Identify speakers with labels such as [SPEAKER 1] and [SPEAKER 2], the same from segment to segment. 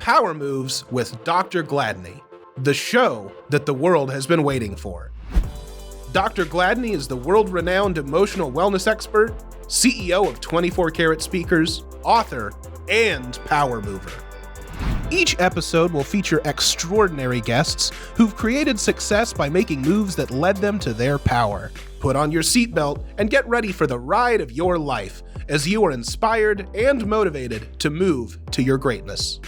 [SPEAKER 1] Power Moves with Dr. Gladney, the show that the world has been waiting for. Dr. Gladney is the world-renowned emotional wellness expert, CEO of 24 Karat Speakers, author, and power mover. Each episode will feature extraordinary guests who've created success by making moves that led them to their power. Put on your seatbelt and get ready for the ride of your life as you are inspired and motivated to move to your greatness.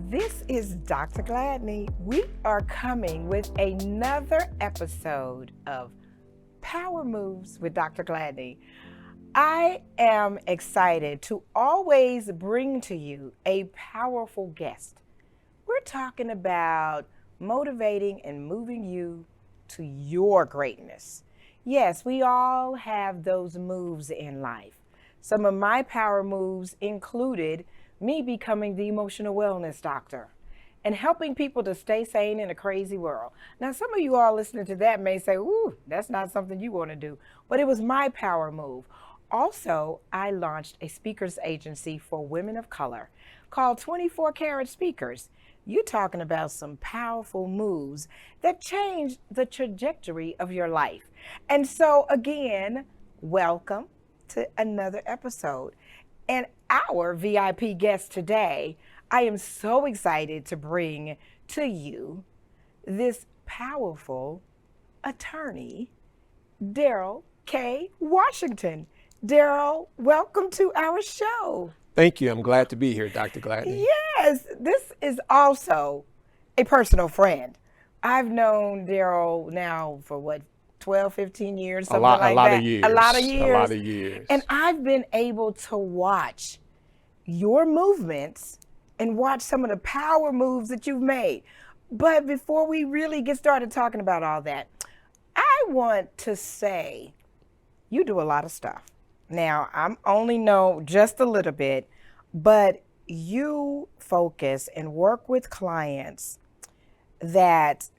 [SPEAKER 2] This is Dr. Gladney. We are coming with another episode of Power Moves with Dr. Gladney. I am excited to always bring to you a powerful guest. We're talking about motivating and moving you to your greatness. Yes, we all have those moves in life. Some of my power moves included me becoming the emotional wellness doctor and helping people to stay sane in a crazy world. Now, some of you all listening to that may say, ooh, that's not something you want to do, but it was my power move. Also, I launched a speakers agency for women of color called 24 Karat Speakers. You're talking about some powerful moves that change the trajectory of your life. And so again, welcome to another episode. And our VIP guest today, I am so excited to bring to you this powerful attorney, Daryl K. Washington. Daryl, welcome to our show.
[SPEAKER 3] Thank you. I'm glad to be here, Dr. Gladney.
[SPEAKER 2] Yes, this is also a personal friend. I've known Daryl now for 12, 15 years, something like that.
[SPEAKER 3] A lot of years.
[SPEAKER 2] A lot of
[SPEAKER 3] years.
[SPEAKER 2] And I've been able to watch your movements and watch some of the power moves that you've made. But before we really get started talking about all that, I want to say you do a lot of stuff. Now, I only know just a little bit, but you focus and work with clients that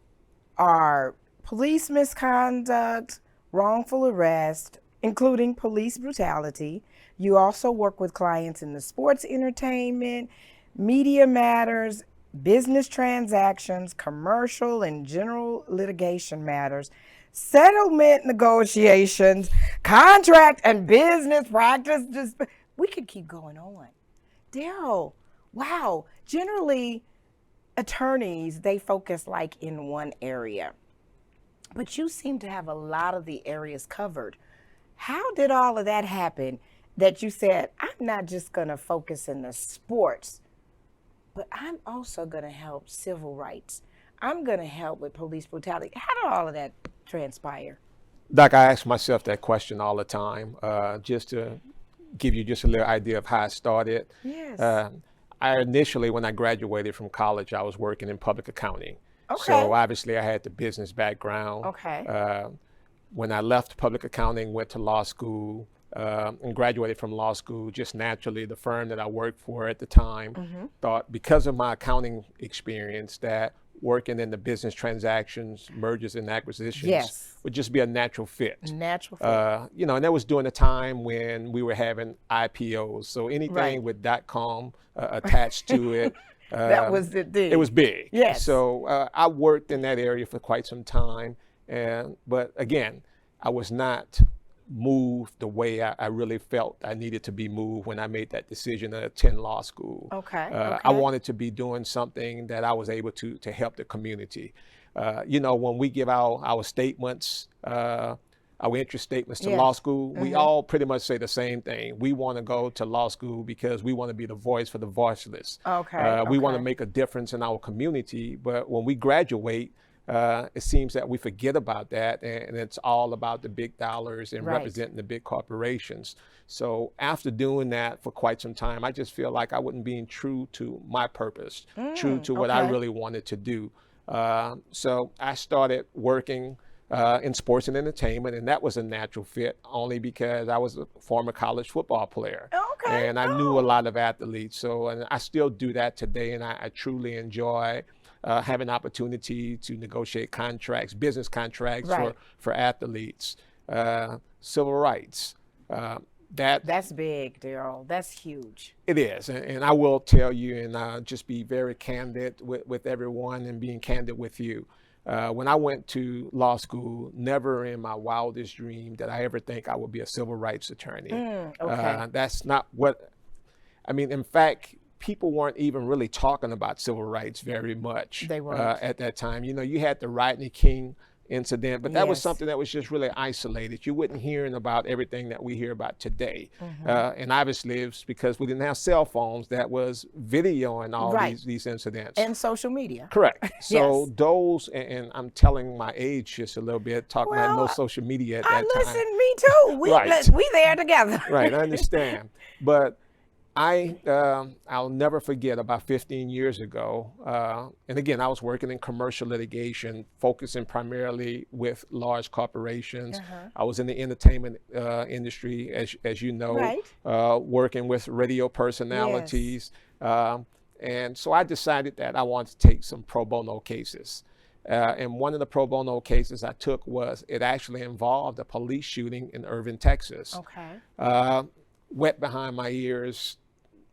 [SPEAKER 2] are police misconduct, wrongful arrest, including police brutality. You also work with clients in the sports entertainment, media matters, business transactions, commercial and general litigation matters, settlement negotiations, contract and business practice. We could keep going on. Daryl, wow. Generally, attorneys, they focus like in one area, but you seem to have a lot of the areas covered. How did all of that happen that you said, I'm not just going to focus in the sports, but I'm also going to help civil rights. I'm going to help with police brutality. How did all of that transpire?
[SPEAKER 3] Doc, I ask myself that question all the time, just to give you just a little idea of how I started.
[SPEAKER 2] Yes.
[SPEAKER 3] I initially, when I graduated from college, I was working in public accounting.
[SPEAKER 2] Okay.
[SPEAKER 3] So obviously I had the business background.
[SPEAKER 2] Okay.
[SPEAKER 3] When I left public accounting, went to law school, and graduated from law school, just naturally the firm that I worked for at the time thought, because of my accounting experience, that working in the business transactions, mergers and acquisitions would just be a natural fit.
[SPEAKER 2] Natural fit.
[SPEAKER 3] And that was during a time when we were having IPOs. So anything with .com attached to it,
[SPEAKER 2] that was the thing.
[SPEAKER 3] It was big.
[SPEAKER 2] Yes.
[SPEAKER 3] So I worked in that area for quite some time. But again, I was not moved the way I really felt I needed to be moved when I made that decision to attend law school.
[SPEAKER 2] Okay.
[SPEAKER 3] I wanted to be doing something that I was able to help the community. When we give our statements, our interest statements to law school, we all pretty much say the same thing. We want to go to law school because we want to be the voice for the voiceless. We want to make a difference in our community. But when we graduate, it seems that we forget about that, and it's all about the big dollars and representing the big corporations. So after doing that for quite some time, I just feel like I wasn't being true to my purpose, true to what I really wanted to do. So I started working in sports and entertainment, and that was a natural fit only because I was a former college football player. And I knew a lot of athletes. So, and I still do that today, and I truly enjoy having opportunity to negotiate contracts, business contracts for athletes, civil rights,
[SPEAKER 2] That's big, Daryl. That's huge.
[SPEAKER 3] It is, and I will tell you, and just be very candid with everyone, and being candid with you. When I went to law school, never in my wildest dream did I ever think I would be a civil rights attorney.
[SPEAKER 2] Okay.
[SPEAKER 3] That's not what, I mean, in fact, people weren't even really talking about civil rights very much.
[SPEAKER 2] They weren't.
[SPEAKER 3] At that time. You know, you had the Rodney King incident, but that was
[SPEAKER 2] Yes.
[SPEAKER 3] something that was just really isolated. You wouldn't hearing about everything that we hear about today. And obviously it's because we didn't have cell phones that was videoing all
[SPEAKER 2] Right.
[SPEAKER 3] these incidents.
[SPEAKER 2] And social media.
[SPEAKER 3] Correct. So
[SPEAKER 2] Yes.
[SPEAKER 3] those, and I'm telling my age just a little bit, talking about no
[SPEAKER 2] Well,
[SPEAKER 3] social media at
[SPEAKER 2] I
[SPEAKER 3] that time.
[SPEAKER 2] listen, me too.
[SPEAKER 3] Right.
[SPEAKER 2] We there together.
[SPEAKER 3] Right, I understand. But I'll never forget about 15 years ago, and again, I was working in commercial litigation, focusing primarily with large corporations. I was in the entertainment industry, as you know,
[SPEAKER 2] Right.
[SPEAKER 3] working with radio personalities. And so I decided that I wanted to take some pro bono cases. And one of the pro bono cases I took it actually involved a police shooting in Irving, Texas.
[SPEAKER 2] Okay.
[SPEAKER 3] Wet behind my ears,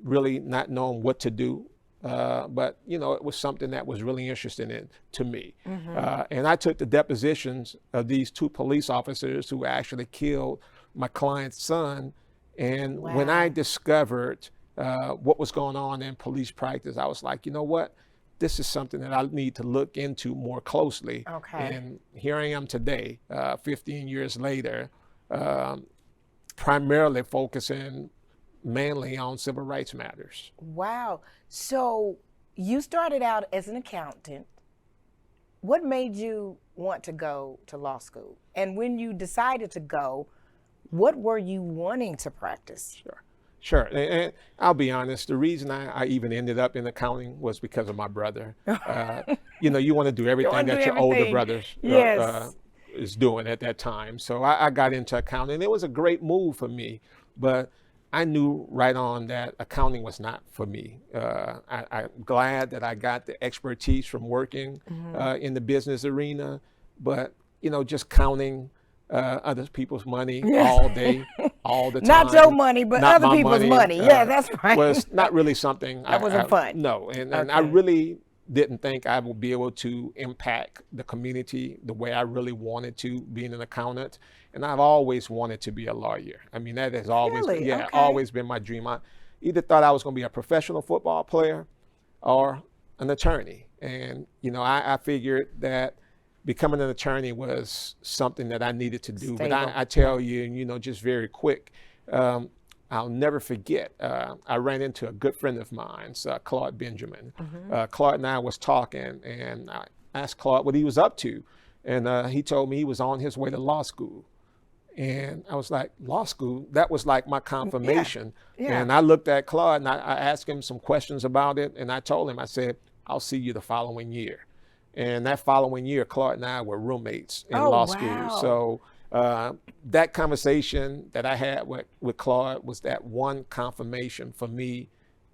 [SPEAKER 3] really not knowing what to do. But, you know, it was something that was really interesting to me. And I took the depositions of these two police officers who actually killed my client's son. And when I discovered what was going on in police practice, I was like, you know what? This is something that I need to look into more closely.
[SPEAKER 2] Okay.
[SPEAKER 3] And here I am today, 15 years later, primarily focusing mainly on civil rights matters.
[SPEAKER 2] Wow. So you started out as an accountant. What made you want to go to law school? And when you decided to go, what were you wanting to practice?
[SPEAKER 3] Sure. And I'll be honest, the reason I even ended up in accounting was because of my brother. You know, you want to do everything that your older brothers is doing at that time. So I got into accounting. It was a great move for me, but I knew right on that accounting was not for me. I'm glad that I got the expertise from working in the business arena, but, you know, just counting other people's money all day, all the time.
[SPEAKER 2] Not your money, but
[SPEAKER 3] not
[SPEAKER 2] other
[SPEAKER 3] my
[SPEAKER 2] people's money. Yeah, that's right.
[SPEAKER 3] Was not really something.
[SPEAKER 2] That wasn't fun.
[SPEAKER 3] No, and I really didn't think I would be able to impact the community the way I really wanted to, being an accountant. And I've always wanted to be a lawyer. I mean, that has always been, always been my dream. I either thought I was going to be a professional football player or an attorney. And, you know, I figured that becoming an attorney was something that I needed to do. But I tell you, you know, just very quick, I'll never forget, I ran into a good friend of mine, Claude Benjamin. Claude and I was talking, and I asked Claude what he was up to. And he told me he was on his way to law school. And I was like, law school? That was like my confirmation. And I looked at Claude and I asked him some questions about it. And I told him, I said, I'll see you the following year. And that following year, Claude and I were roommates in law school. So that conversation that I had with Claude was that one confirmation for me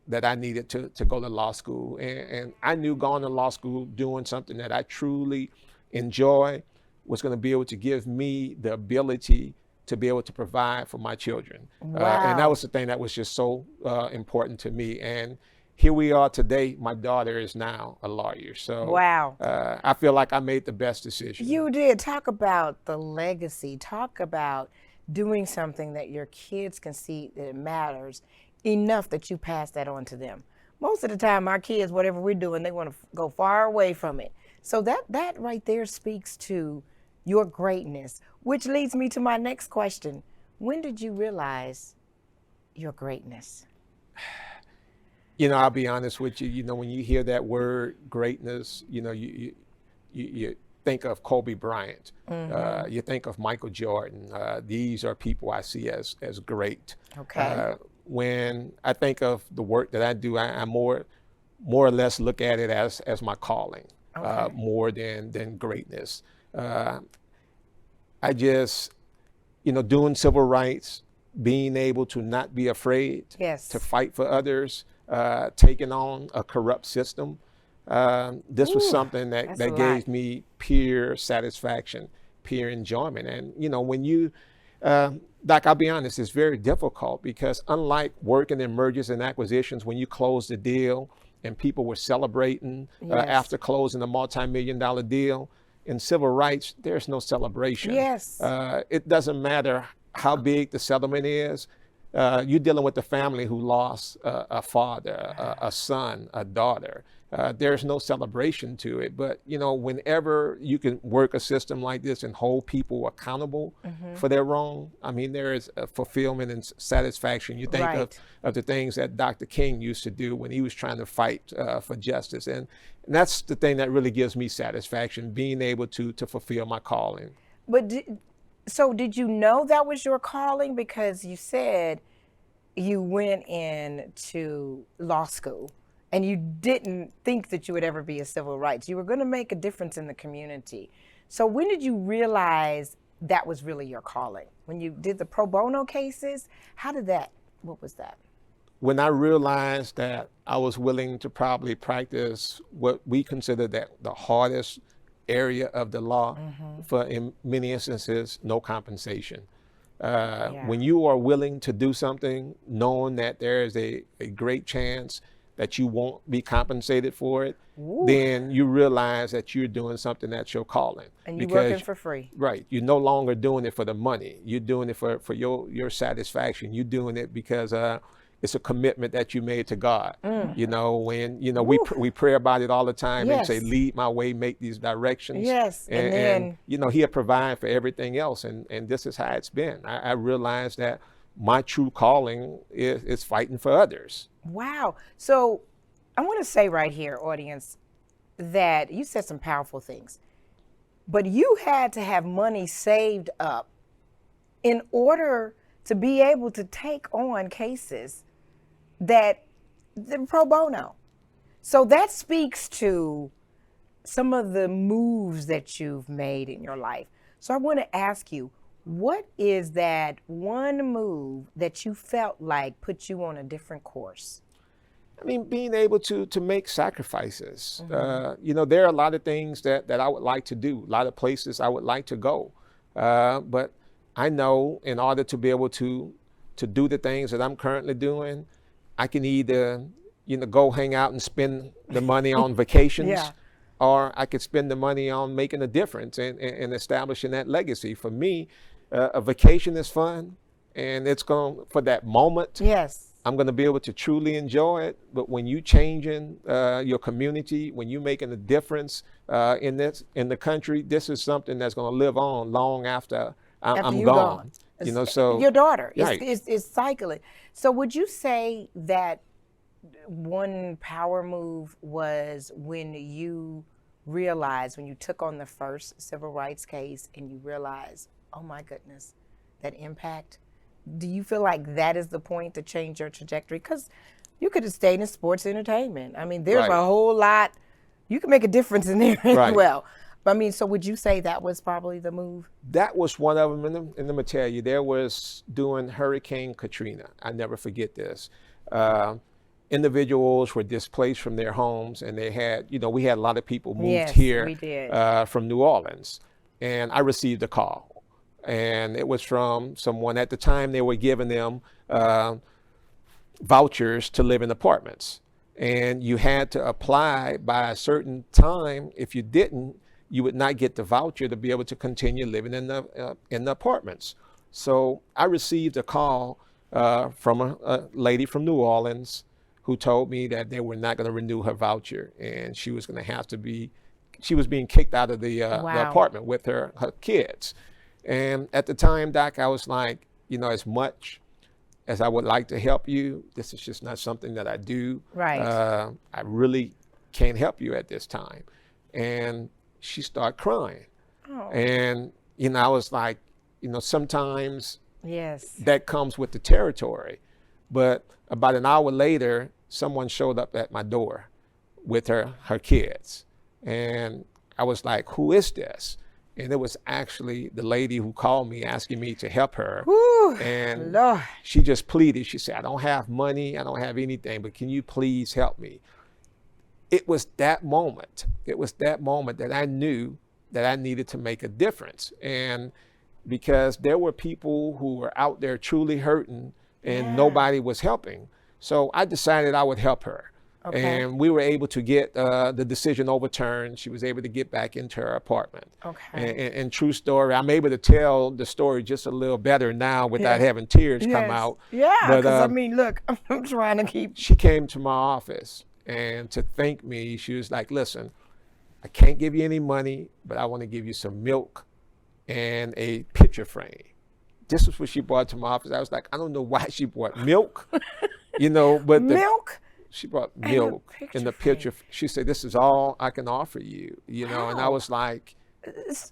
[SPEAKER 3] that I needed to go to law school. And I knew going to law school, doing something that I truly enjoy, was going to be able to give me the ability to be able to provide for my children. And that was the thing that was just so important to me. And here we are today. My daughter is now a lawyer. So I feel like I made the best decision.
[SPEAKER 2] You did. Talk about the legacy. Talk about doing something that your kids can see that it matters enough that you pass that on to them. Most of the time, our kids, whatever we're doing, they want to go far away from it. So that right there speaks to your greatness, which leads me to my next question. When did you realize your greatness?
[SPEAKER 3] You know, I'll be honest with you. You know, when you hear that word greatness, you know, you think of Kobe Bryant. You think of Michael Jordan. These are people I see as great.
[SPEAKER 2] Okay.
[SPEAKER 3] When I think of the work that I do, I more or less look at it as my calling, more than greatness. I just, you know, doing civil rights, being able to not be afraid to fight for others, taking on a corrupt system. This was something that gave me pure satisfaction, pure enjoyment. And, you know, when you Doc, I'll be honest, it's very difficult because unlike working in mergers and acquisitions, when you close the deal and people were celebrating after closing a multi-million-dollar deal, in civil rights, there's no celebration.
[SPEAKER 2] Yes.
[SPEAKER 3] It doesn't matter how big the settlement is. You're dealing with the family who lost a father, a son, a daughter. There's no celebration to it. But, you know, whenever you can work a system like this and hold people accountable for their wrong, I mean, there is a fulfillment and satisfaction. You think of the things that Dr. King used to do when he was trying to fight for justice. And that's the thing that really gives me satisfaction, being able to fulfill my calling.
[SPEAKER 2] But so did you know that was your calling? Because you said you went into law school and you didn't think that you would ever be a civil rights. You were going to make a difference in the community. So when did you realize that was really your calling? When you did the pro bono cases, what was that?
[SPEAKER 3] When I realized that I was willing to probably practice what we consider the hardest area of the law, for in many instances, no compensation. When you are willing to do something, knowing that there is a great chance that you won't be compensated for it, then you realize that you're doing something that's your calling.
[SPEAKER 2] And you're working for free.
[SPEAKER 3] Right. You're no longer doing it for the money. You're doing it for your satisfaction. You're doing it because it's a commitment that you made to God. You know, when, you know, we pray about it all the time and say, lead my way, make these directions.
[SPEAKER 2] Yes.
[SPEAKER 3] And you know, he'll provide for everything else. And this is how it's been. I realized that my true calling is fighting for others.
[SPEAKER 2] Wow. So I want to say right here, audience, that you said some powerful things, but you had to have money saved up in order to be able to take on cases that the pro bono. So that speaks to some of the moves that you've made in your life. So I want to ask you, what is that one move that you felt like put you on a different course?
[SPEAKER 3] I mean, being able to make sacrifices. You know, there are a lot of things that I would like to do, a lot of places I would like to go. But I know in order to be able to do the things that I'm currently doing, I can either, you know, go hang out and spend the money on vacations, or I could spend the money on making a difference and establishing that legacy. For me, a vacation is fun, and it's going for that moment.
[SPEAKER 2] Yes.
[SPEAKER 3] I'm going to be able to truly enjoy it. But when you changing your community, when you making a difference in the country, this is something that's going to live on long after I'm gone. You know, so
[SPEAKER 2] your daughter is cycling. So would you say that one power move was when you realized, when you took on the first civil rights case and you realized, oh my goodness, that impact? Do you feel like that is the point to change your trajectory? Because you could have stayed in sports entertainment. I mean, there's a whole lot. You can make a difference in there as well. But I mean, so would you say that was probably the move? That
[SPEAKER 3] was one of them. And let me tell you, there was during Hurricane Katrina. I never forget this. Individuals were displaced from their homes, and they had, you know, we had a lot of people moved here from New Orleans. And I received a call. And it was from someone at the time. They were giving them vouchers to live in apartments, and you had to apply by a certain time. If you didn't, you would not get the voucher to be able to continue living in the apartments. So I received a call from a lady from New Orleans who told me that they were not going to renew her voucher, and she was going to have to be. She was being kicked out of the apartment with her kids. And at the time, Doc, I was like, you know, as much as I would like to help you, this is just not something that I do. I really can't help you at this time. And she started crying. And, you know, I was like, you know, sometimes that comes with the territory. But about an hour later, someone showed up at my door with her kids. And I was like, who is this? And it was actually the lady who called me asking me to help her. And she just pleaded. She said, I don't have money. I don't have anything, but can you please help me? It was that moment. It was that moment that I knew that I needed to make a difference. And because there were people who were out there truly hurting and nobody was helping. So I decided I would help her.
[SPEAKER 2] Okay.
[SPEAKER 3] And we were able to get the decision overturned. She was able to get back into her apartment.
[SPEAKER 2] Okay.
[SPEAKER 3] And true story, I'm able to tell the story just a little better now without having tears come out.
[SPEAKER 2] Yeah,
[SPEAKER 3] But,
[SPEAKER 2] because I mean, look, I'm trying to keep.
[SPEAKER 3] she came to my office, and to thank me, she was like, listen, I can't give you any money, but I want to give you some milk and a picture frame. This was what she brought to my office. I was like, I don't know why she brought milk, but
[SPEAKER 2] Milk?
[SPEAKER 3] she brought milk and the picture. She said, this is all I can offer you, and I was like,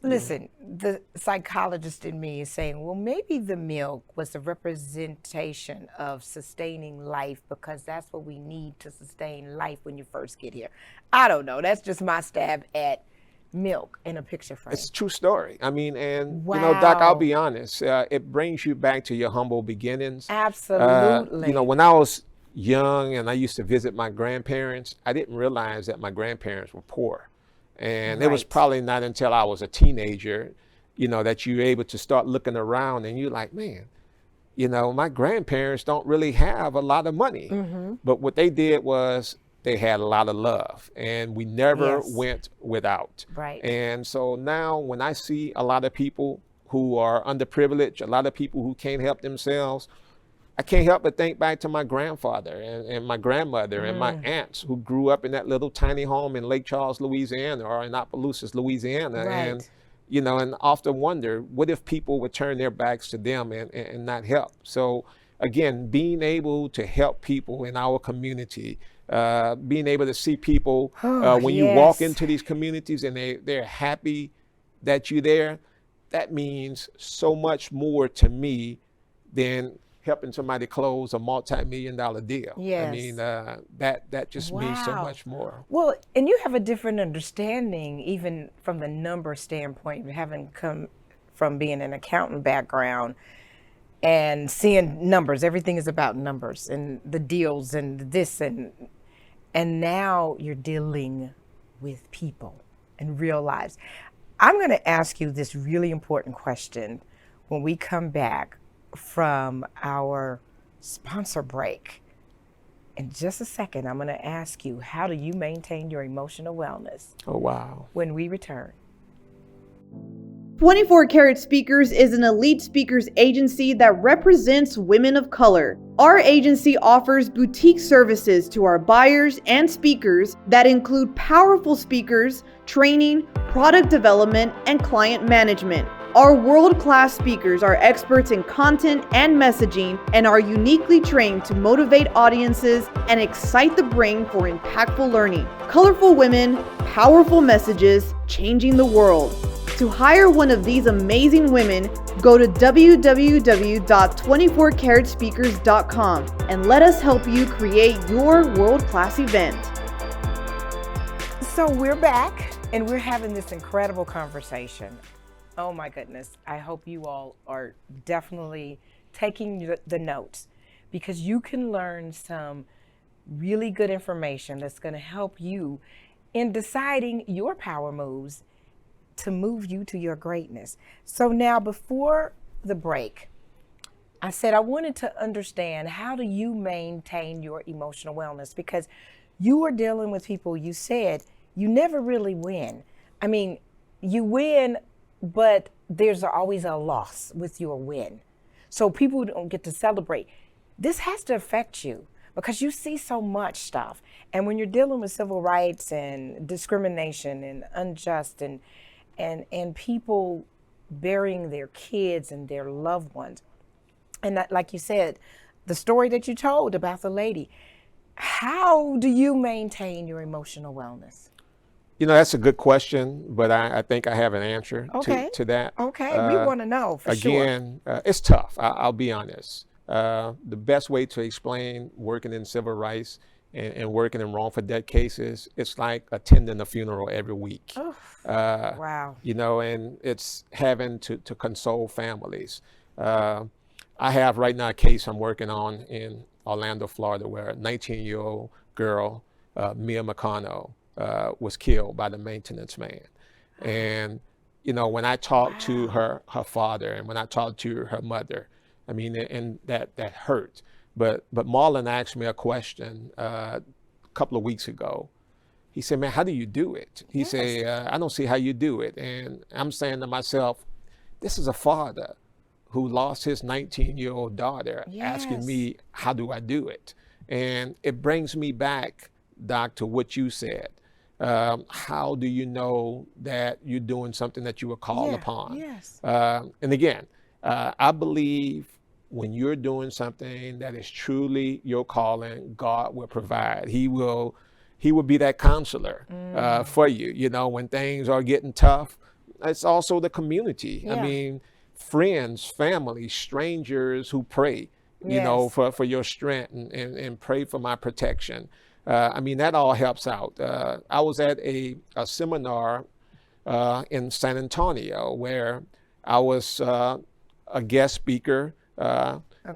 [SPEAKER 2] listen, the psychologist in me is saying, well, maybe the milk was a representation of sustaining life, because that's what we need to sustain life when you first get here. I don't know. That's just my stab at milk in a picture frame.
[SPEAKER 3] It's a true story. I mean, and
[SPEAKER 2] Wow.
[SPEAKER 3] Doc, I'll be honest, it brings you back to your humble beginnings.
[SPEAKER 2] Absolutely.
[SPEAKER 3] When I was young and I used to visit my grandparents, I didn't realize that my grandparents were poor. And it was probably not until I was a teenager, that you're able to start looking around and you're like, man, my grandparents don't really have a lot of money. But what they did was they had a lot of love, and we never went without.
[SPEAKER 2] Right.
[SPEAKER 3] And so now when I see a lot of people who are underprivileged, a lot of people who can't help themselves, I can't help but think back to my grandfather and my grandmother and my aunts who grew up in that little tiny home in Lake Charles, Louisiana, or in Opelousas, Louisiana.
[SPEAKER 2] Right.
[SPEAKER 3] And often wonder, what if people would turn their backs to them and not help? So again, being able to help people in our community, being able to see people when you walk into these communities and they're happy that you're there, that means so much more to me than helping somebody close a multi-million-dollar deal.
[SPEAKER 2] Yes.
[SPEAKER 3] I mean, that just means so much more.
[SPEAKER 2] Well, and you have a different understanding, even from the number standpoint, having come from being an accountant background and seeing numbers. Everything is about numbers and the deals and this and now you're dealing with people in real lives. I'm going to ask you this really important question when we come back from our sponsor break. In just a second, I'm going to ask you, how do you maintain your emotional wellness?
[SPEAKER 3] Oh, wow.
[SPEAKER 2] When we return.
[SPEAKER 4] 24 Karat Speakers is an elite speakers agency that represents women of color. Our agency offers boutique services to our buyers and speakers that include powerful speakers, training, product development, and client management. Our world-class speakers are experts in content and messaging and are uniquely trained to motivate audiences and excite the brain for impactful learning. Colorful women, powerful messages, changing the world. To hire one of these amazing women, go to www.24caratspeakers.com and let us help you create your world-class event.
[SPEAKER 2] So we're back and we're having this incredible conversation. Oh my goodness. I hope you all are definitely taking the notes, because you can learn some really good information that's going to help you in deciding your power moves to move you to your greatness. So now, before the break, I said I wanted to understand, how do you maintain your emotional wellness? Because you are dealing with people, you said you never really win. I mean, you win, but there's always a loss with your win. So people don't get to celebrate. This has to affect you because you see so much stuff. And when you're dealing with civil rights and discrimination and unjust and people burying their kids and their loved ones. And that, like you said, the story that you told about the lady, how do you maintain your emotional wellness?
[SPEAKER 3] That's a good question, but I think I have an answer to that.
[SPEAKER 2] Okay, we want to know for sure.
[SPEAKER 3] Again, it's tough. I'll be honest. The best way to explain working in civil rights and working in wrongful death cases, it's like attending a funeral every week.
[SPEAKER 2] Wow.
[SPEAKER 3] And it's having to console families. I have right now a case I'm working on in Orlando, Florida, where a 19-year-old girl, Mia McConnell, was killed by the maintenance man. And, you know, when I talked to her father and when I talked to her mother, I mean, and that hurt. But Marlon asked me a question a couple of weeks ago. He said, man, how do you do it? He said, I don't see how you do it. And I'm saying to myself, this is a father who lost his 19-year-old daughter asking me, how do I do it? And it brings me back, Doc, to what you said. How do you know that you're doing something that you were called upon?
[SPEAKER 2] Yes.
[SPEAKER 3] And again, I believe when you're doing something that is truly your calling, God will provide. He will be that counselor for you. You know, when things are getting tough, it's also the community. I mean, friends, family, strangers who pray, you know, for your strength and pray for my protection. I mean, that all helps out. I was at a seminar in San Antonio where I was a guest speaker,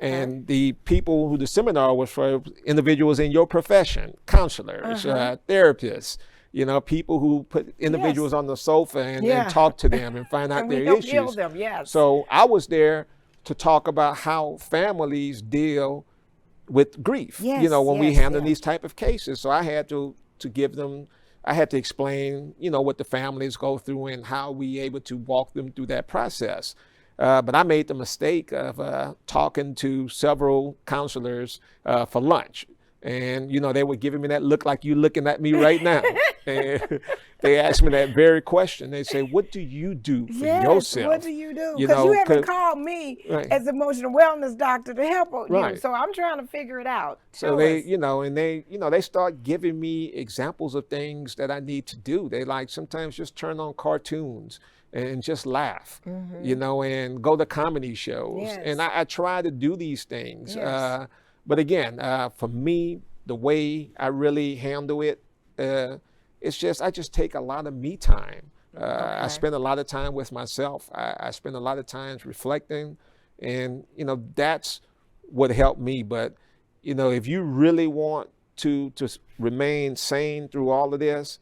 [SPEAKER 3] and the people who the seminar was for individuals in your profession, counselors, therapists, you know, people who put individuals on the sofa and talk to them and find out their issues.
[SPEAKER 2] Heal them,
[SPEAKER 3] So I was there to talk about how families deal with grief, you know, when we handle these type of cases. So I had to give them, I had to explain, you know, what the families go through and how we able to walk them through that process. But I made the mistake of talking to several counselors for lunch. And, you know, they were giving me that look like you looking at me right now. And they asked me that very question. They say, what do you do for yourself?
[SPEAKER 2] What do you do?
[SPEAKER 3] You
[SPEAKER 2] Because
[SPEAKER 3] know,
[SPEAKER 2] you haven't called me as emotional wellness doctor to help you. So I'm trying to figure it out.
[SPEAKER 3] So they, you know, and they, you know, they start giving me examples of things that I need to do. They like sometimes just turn on cartoons and just laugh, you know, and go to comedy shows. And I try to do these things. But again, for me, the way I really handle it, it's just, I just take a lot of me time. I spend a lot of time with myself. I spend a lot of times reflecting, and, you know, that's what helped me. But, you know, if you really want to remain sane through all of this,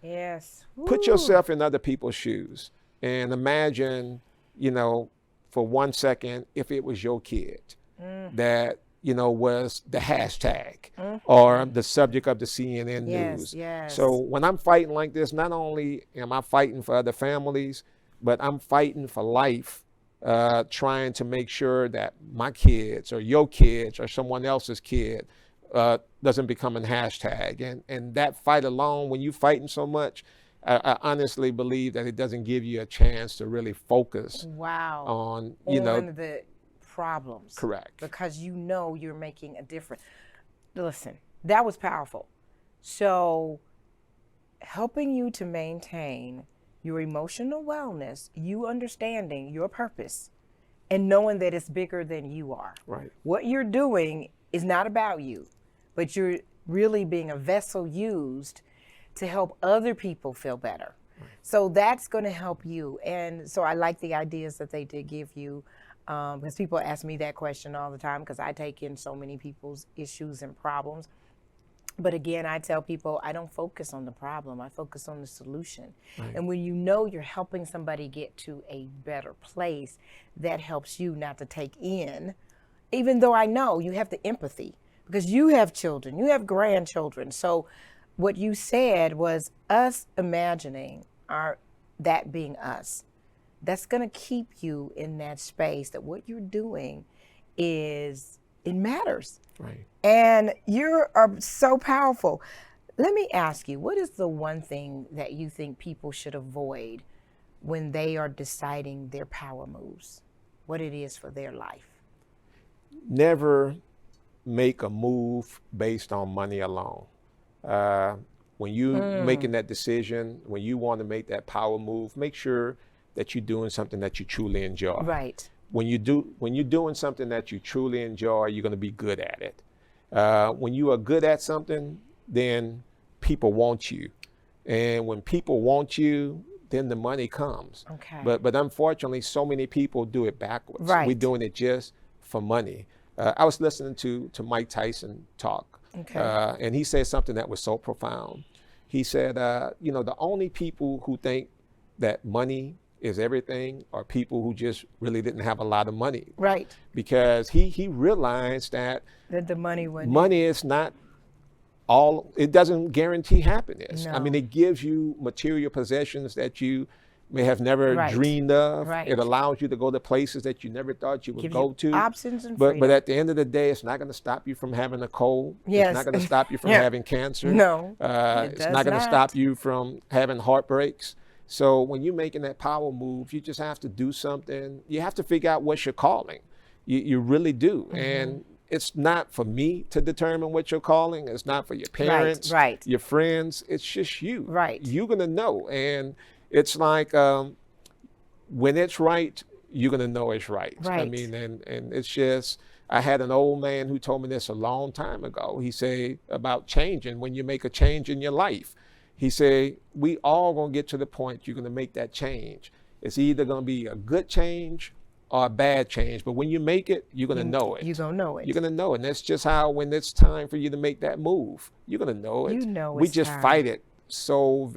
[SPEAKER 3] put yourself in other people's shoes and imagine, you know, for 1 second, if it was your kid that, you know, was the hashtag or the subject of the CNN news. So when I'm fighting like this, not only am I fighting for other families, but I'm fighting for life, trying to make sure that my kids or your kids or someone else's kid doesn't become a hashtag. And that fight alone, when you're fighting so much, I honestly believe that it doesn't give you a chance to really focus on, you know,
[SPEAKER 2] the problems.
[SPEAKER 3] Correct.
[SPEAKER 2] Because you know you're making a difference. Listen, that was powerful. So helping you to maintain your emotional wellness, you understanding your purpose and knowing that it's bigger than you are.
[SPEAKER 3] Right.
[SPEAKER 2] What you're doing is not about you, but you're really being a vessel used to help other people feel better. So that's going to help you. And so I like the ideas that they did give you, because people ask me that question all the time, because I take in so many people's issues and problems. But again, I tell people I don't focus on the problem, I focus on the solution. And when you know you're helping somebody get to a better place, that helps you not to take in, even though I know you have the empathy, because you have children, you have grandchildren. So what you said was us imagining that being us. That's going to keep you in that space that what you're doing it matters.
[SPEAKER 3] Right.
[SPEAKER 2] And you are so powerful. Let me ask you, what is the one thing that you think people should avoid when they are deciding their power moves, what it is for their life?
[SPEAKER 3] Never make a move based on money alone. When you making that decision, when you want to make that power move, make sure that you're doing something that you truly enjoy.
[SPEAKER 2] Right.
[SPEAKER 3] When you're doing something that you truly enjoy, you're going to be good at it. When you are good at something, then people want you. And when people want you, then the money comes.
[SPEAKER 2] Okay.
[SPEAKER 3] But unfortunately, so many people do it backwards.
[SPEAKER 2] Right.
[SPEAKER 3] We're doing it just for money. I was listening to Mike Tyson talk.
[SPEAKER 2] Okay.
[SPEAKER 3] And he said something that was so profound. He said, you know, the only people who think that money is everything or people who just really didn't have a lot of money.
[SPEAKER 2] Right.
[SPEAKER 3] Because he realized that
[SPEAKER 2] the
[SPEAKER 3] money is not all, it doesn't guarantee happiness. I mean,
[SPEAKER 2] No.
[SPEAKER 3] it gives you material possessions that you may have never
[SPEAKER 2] Right.
[SPEAKER 3] dreamed of.
[SPEAKER 2] Right.
[SPEAKER 3] It allows you to go to places that you never thought you would
[SPEAKER 2] Gives
[SPEAKER 3] go
[SPEAKER 2] you
[SPEAKER 3] to.
[SPEAKER 2] options and
[SPEAKER 3] But
[SPEAKER 2] freedom.
[SPEAKER 3] at the end of the day, it's not going to stop you from having a cold.
[SPEAKER 2] Yes.
[SPEAKER 3] It's not going to stop you from
[SPEAKER 2] Yeah.
[SPEAKER 3] having cancer.
[SPEAKER 2] No,
[SPEAKER 3] It's
[SPEAKER 2] does
[SPEAKER 3] not going to
[SPEAKER 2] not.
[SPEAKER 3] stop you from having heartbreaks. So when you're making that power move, you just have to do something. You have to figure out what's your calling. You really do.
[SPEAKER 2] Mm-hmm.
[SPEAKER 3] And it's not for me to determine what your calling. It's not for your parents,
[SPEAKER 2] right.
[SPEAKER 3] your friends. It's just you.
[SPEAKER 2] Right.
[SPEAKER 3] You're going to know. And it's like when it's right, you're going to know it's right. I
[SPEAKER 2] Right.
[SPEAKER 3] mean, and it's just, I had an old man who told me this a long time ago. He said about changing, when you make a change in your life. He said, we all going to get to the point you're going to make that change. It's either going to be a good change or a bad change. But when you make it, you're going to know it.
[SPEAKER 2] You're going to know it.
[SPEAKER 3] You're going to know it. And that's just how, when it's time for you to make that move, you're going to know it.
[SPEAKER 2] You know
[SPEAKER 3] we
[SPEAKER 2] it's
[SPEAKER 3] just
[SPEAKER 2] time.
[SPEAKER 3] fight it so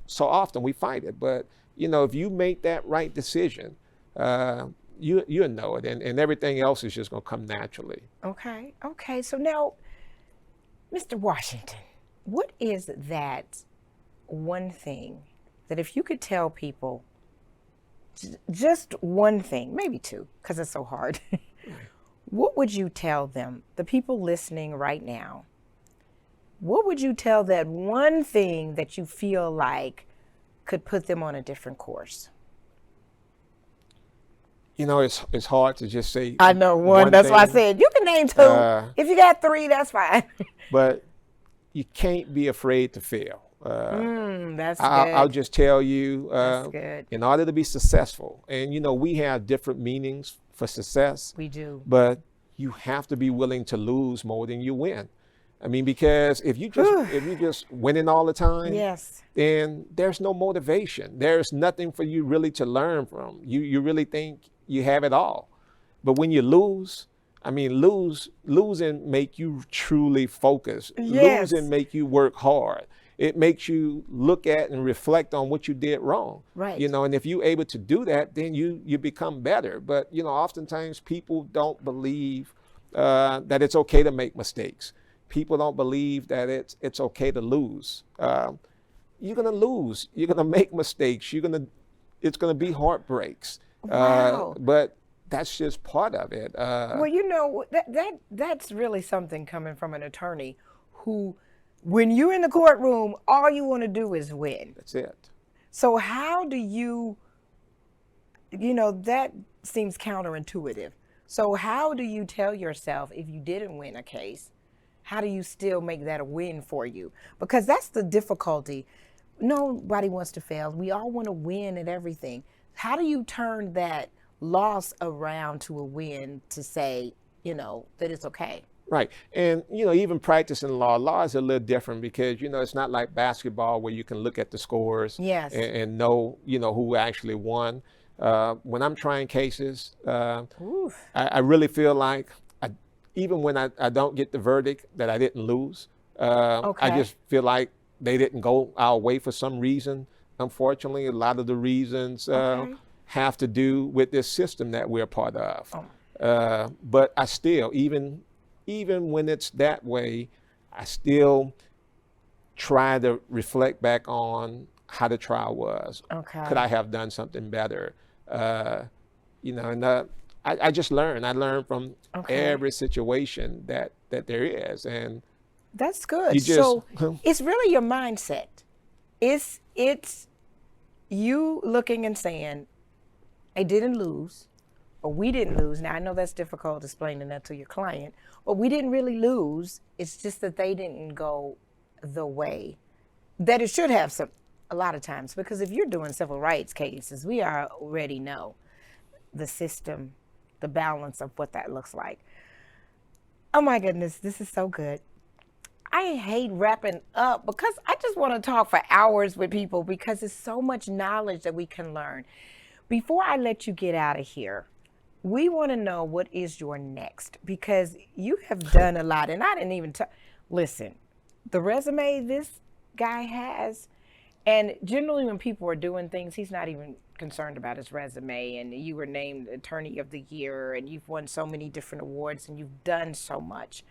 [SPEAKER 3] so often we fight it. But, if you make that right decision, you'll know it. And everything else is just going to come naturally.
[SPEAKER 2] Okay. Okay. So now, Mr. Washington, what is that one thing that if you could tell people just one thing, maybe two, because it's so hard, what would you tell them, the people listening right now? What would you tell that one thing that you feel like could put them on a different course?
[SPEAKER 3] It's hard to just say.
[SPEAKER 2] I know one. That's why I
[SPEAKER 3] thing.
[SPEAKER 2] said you can name two. If you got three, that's fine.
[SPEAKER 3] But you can't be afraid to fail.
[SPEAKER 2] That's good.
[SPEAKER 3] I'll just tell you,
[SPEAKER 2] That's good.
[SPEAKER 3] in order to be successful, and we have different meanings for success,
[SPEAKER 2] We do.
[SPEAKER 3] but you have to be willing to lose more than you win. I mean, because if you just winning all the time,
[SPEAKER 2] Yes.
[SPEAKER 3] then there's no motivation. There's nothing for you really to learn from. You really think you have it all. But when you lose, losing make you truly focus.
[SPEAKER 2] Yes.
[SPEAKER 3] Losing make you work hard. It makes you look at and reflect on what you did wrong.
[SPEAKER 2] Right.
[SPEAKER 3] And if you're able to do that, then you become better. But, oftentimes people don't believe that it's okay to make mistakes. People don't believe that it's okay to lose. You're gonna lose. You're gonna make mistakes. It's gonna be heartbreaks.
[SPEAKER 2] Wow.
[SPEAKER 3] But that's just part of it.
[SPEAKER 2] Well, that's really something coming from an attorney who, when you're in the courtroom, all you want to do is win.
[SPEAKER 3] That's it.
[SPEAKER 2] So how do you, that seems counterintuitive. So how do you tell yourself if you didn't win a case, how do you still make that a win for you? Because that's the difficulty. Nobody wants to fail. We all want to win at everything. How do you turn that loss around to a win to say, that it's okay?
[SPEAKER 3] Right. And, even practicing law is a little different because, it's not like basketball where you can look at the scores.
[SPEAKER 2] Yes.
[SPEAKER 3] and know, who actually won. When I'm trying cases, I really feel like even when I don't get the verdict that I didn't lose, I just feel like they didn't go our way for some reason. Unfortunately, a lot of the reasons have to do with this system that we're part of. But I still, even when it's that way, I still try to reflect back on how the trial was.
[SPEAKER 2] Okay.
[SPEAKER 3] Could I have done something better? And I just learn. I learn from every situation that there is, and
[SPEAKER 2] that's good.
[SPEAKER 3] You just,
[SPEAKER 2] so it's really your mindset. It's you looking and saying, I didn't lose, or we didn't lose. Now I know that's difficult explaining that to your client, but we didn't really lose. It's just that they didn't go the way that it should have a lot of times. Because if you're doing civil rights cases, we already know the system, the balance of what that looks like. Oh my goodness, this is so good. I hate wrapping up because I just want to talk for hours with people because there's so much knowledge that we can learn. Before I let you get out of here, we want to know what is your next, because you have done a lot, and I didn't even listen, the resume this guy has, And generally when people are doing things, he's not even concerned about his resume. And you were named Attorney of the Year, and you've won so many different awards, and you've done so much.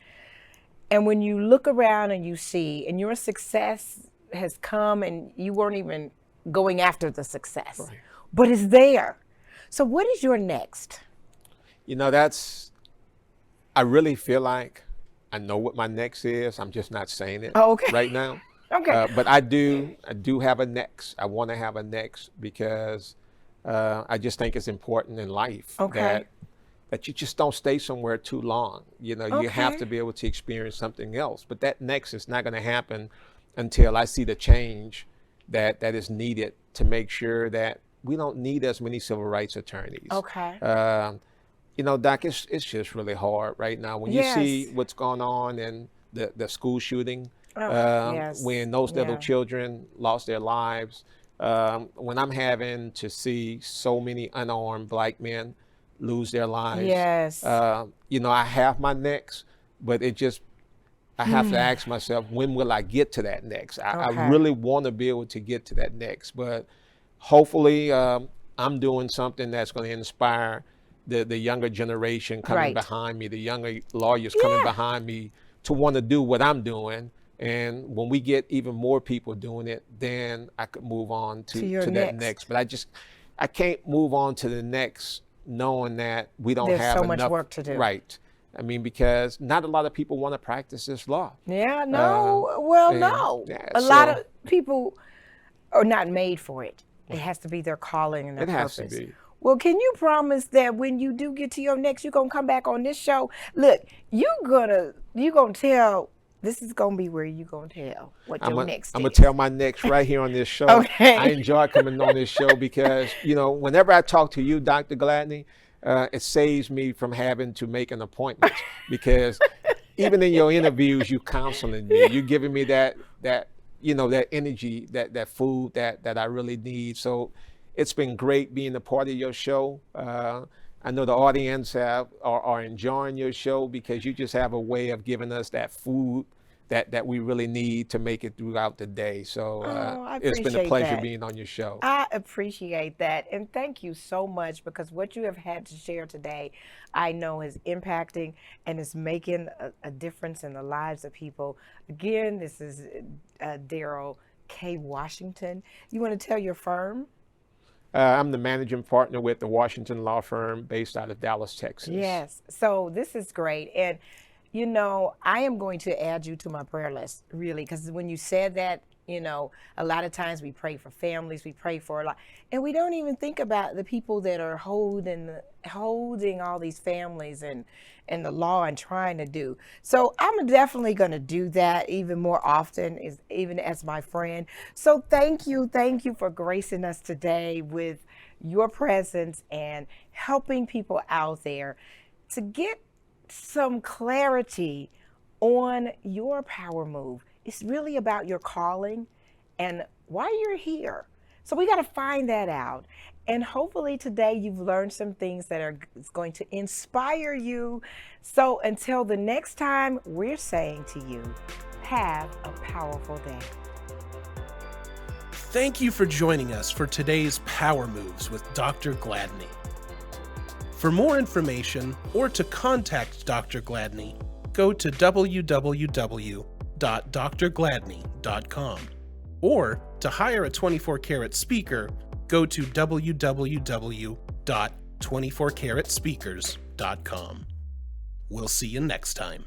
[SPEAKER 2] And when you look around and you see, and your success has come, and you weren't even going after the success, right, but it's there. So what is your next?
[SPEAKER 3] You know, I really feel like I know what my next is. I'm just not saying it right now.
[SPEAKER 2] Okay.
[SPEAKER 3] But I do have a next. I want to have a next because I just think it's important in life that you just don't stay somewhere too long. You know, you have to be able to experience something else. But that next is not going to happen until I see the change that is needed to make sure that we don't need as many civil rights attorneys. You know, Doc, it's just really hard right now when you see what's going on in the school shooting, when those little children lost their lives, when I'm having to see so many unarmed Black men lose their lives. You know, I have my next, but I have to ask myself, when will I get to that next? I really want to be able to get to that next, but hopefully I'm doing something that's going to inspire the younger generation coming behind me, the younger lawyers coming behind me to want to do what I'm doing. And when we get even more people doing it, then I could move on to that next. But I can't move on to the next knowing that we don't have
[SPEAKER 2] so
[SPEAKER 3] enough
[SPEAKER 2] much work to do.
[SPEAKER 3] Right. I mean, because not a lot of people want to practice this law.
[SPEAKER 2] A lot of people are not made for it. It has to be their calling and their purpose.
[SPEAKER 3] It has to be.
[SPEAKER 2] Well, can you promise that when you do get to your next, you're going to come back on this show? Look, you're going to tell, this is going to be where you're going to tell what your next is.
[SPEAKER 3] I'm going to tell my next right here on this show. I enjoy coming on this show because, you know, whenever I talk to you, Dr. Gladney, it saves me from having to make an appointment because even in your interviews, you counseling me. You're giving me that you know, that energy, that food that I really need. So it's been great being a part of your show. I know the audience are enjoying your show because you just have a way of giving us that food that we really need to make it throughout the day. So it's been a pleasure being on your show.
[SPEAKER 2] I appreciate that. And thank you so much, because what you have had to share today, I know is impacting and is making a difference in the lives of people. Again, this is Daryl K. Washington. You want to tell your firm?
[SPEAKER 3] I'm the managing partner with the Washington law firm based out of Dallas, Texas.
[SPEAKER 2] Yes. So this is great. And you know, I am going to add you to my prayer list, really, because when you said that, you know, a lot of times we pray for families, we pray for a lot, and we don't even think about the people that are holding all these families and the law and trying to do. So I'm definitely going to do that even more often, even as my friend. So thank you for gracing us today with your presence and helping people out there to get some clarity on your power move. It's really about your calling and why you're here. So we got to find that out. And hopefully today you've learned some things that are going to inspire you. So until the next time, we're saying to you, have a powerful day.
[SPEAKER 1] Thank you for joining us for today's Power Moves with Dr. Gladney. For more information or to contact Dr. Gladney, go to www.drgladney.com. Or to hire a 24-karat speaker, go to www.24karatspeakers.com. We'll see you next time.